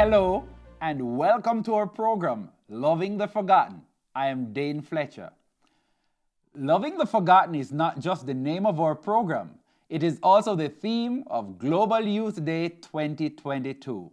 Hello and welcome to our program, Loving the Forgotten. I am Dane Fletcher. Loving the Forgotten is not just the name of our program, it is also the theme of Global Youth Day 2022.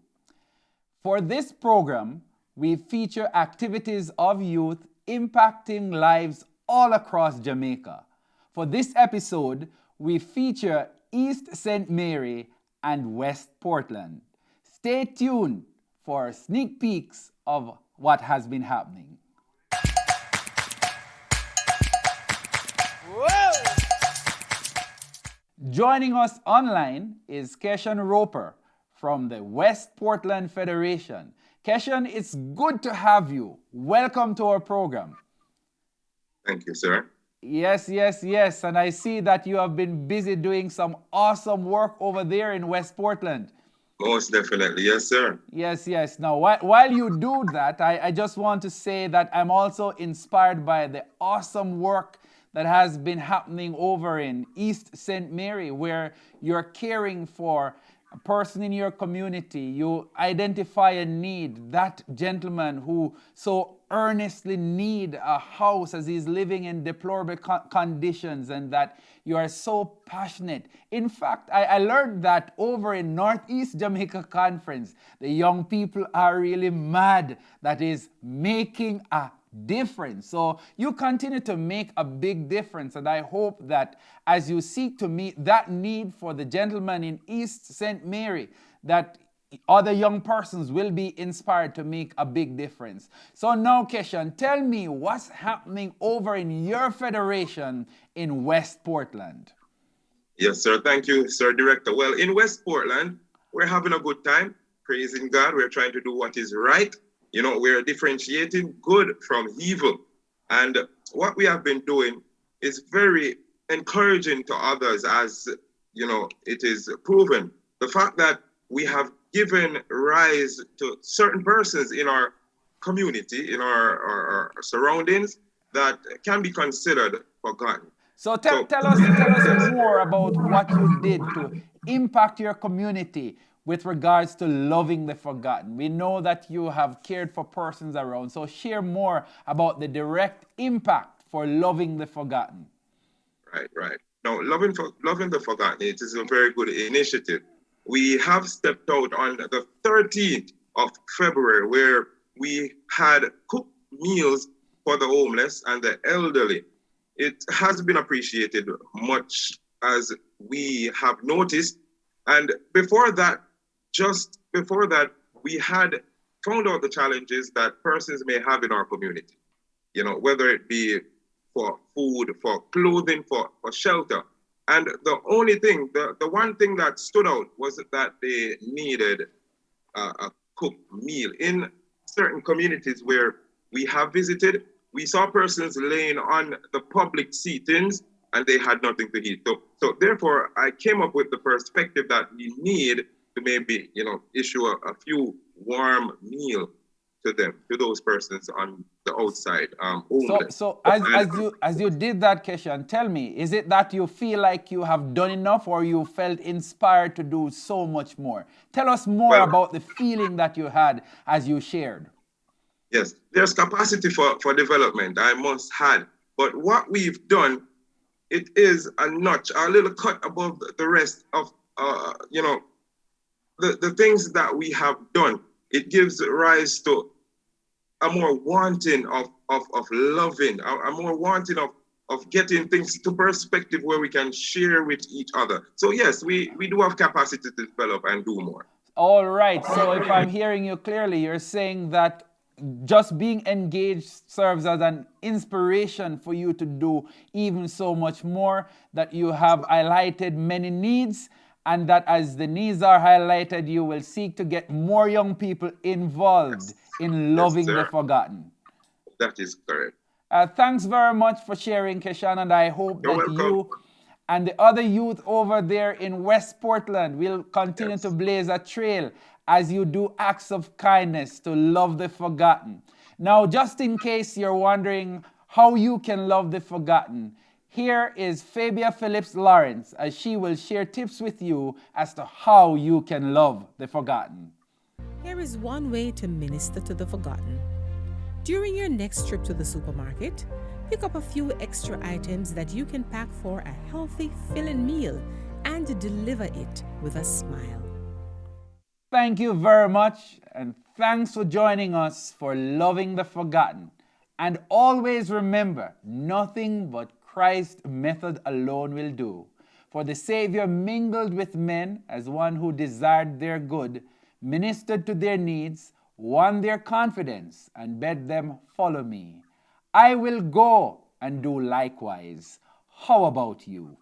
For this program, we feature activities of youth impacting lives all across Jamaica. For this episode, we feature East St. Mary and West Portland. Stay tuned for sneak peeks of what has been happening. Whoa! Joining us online is Keshan Roper from the West Portland Federation. Keshan, it's good to have you. Welcome to our program. Thank you, sir. Yes. And I see that you have been busy doing some awesome work over there in West Portland. Most definitely. Yes, sir. Yes. Now, while you do that, I just want to say that I'm also inspired by the awesome work that has been happening over in East St. Mary, where you're caring for a person in your community. You identify a need, that gentleman who so earnestly need a house as he's living in deplorable conditions, and that you are so passionate. In fact, I learned that over in Northeast Jamaica Conference, the young people are really mad that is making a difference. So you continue to make a big difference, and I hope that as you seek to meet that need for the gentleman in East St. Mary, that other young persons will be inspired to make a big difference. So now, Keshan, tell me what's happening over in your federation in West Portland. Yes, sir. Thank you, sir, Director. Well, in West Portland, we're having a good time, praising God. We're trying to do what is right. You know, we're differentiating good from evil. And what we have been doing is very encouraging to others, as, you know, it is proven. The fact that we have given rise to certain persons in our community, in our surroundings, that can be considered forgotten. So tell us more about what you did to impact your community with regards to loving the forgotten. We know that you have cared for persons around, so share more about the direct impact for loving the forgotten. Right. Now, loving the forgotten, it is a very good initiative. We have stepped out on the 13th of February, where we had cooked meals for the homeless and the elderly. It has been appreciated much, as we have noticed. And just before that, we had found out the challenges that persons may have in our community, you know, whether it be for food, for clothing, for shelter. And the one thing that stood out was that they needed a cooked meal. In certain communities where we have visited, we saw persons laying on the public seatings and they had nothing to eat. So therefore, I came up with the perspective that we need to maybe, you know, issue a few warm meal to them, to those persons on the outside. So as you did that, Keshan, tell me, is it that you feel like you have done enough, or you felt inspired to do so much more? Tell us more about the feeling that you had as you shared. Yes, there's capacity for development, I must add. But what we've done, it is a little cut above the rest of, you know, the things that we have done. It gives rise to a more wanting of loving, a more wanting of getting things to perspective where we can share with each other. So yes, we do have capacity to develop and do more. All right, so if I'm hearing you clearly, you're saying that just being engaged serves as an inspiration for you to do even so much more, that you have highlighted many needs, and that as the needs are highlighted, you will seek to get more young people involved in loving the forgotten. That is correct. Thanks very much for sharing, Keshan, and I hope that you and the other youth over there in West Portland will continue to blaze a trail as you do acts of kindness to love the forgotten. Now, just in case you're wondering how you can love the forgotten, here is Fabia Phillips Lawrence as she will share tips with you as to how you can love the forgotten. Here is one way to minister to the forgotten. During your next trip to the supermarket, pick up a few extra items that you can pack for a healthy, filling meal and deliver it with a smile. Thank you very much, and thanks for joining us for Loving the Forgotten. And always remember, nothing but Christ's method alone will do. For the Savior mingled with men as one who desired their good, ministered to their needs, won their confidence, and bade them follow me. I will go and do likewise. How about you?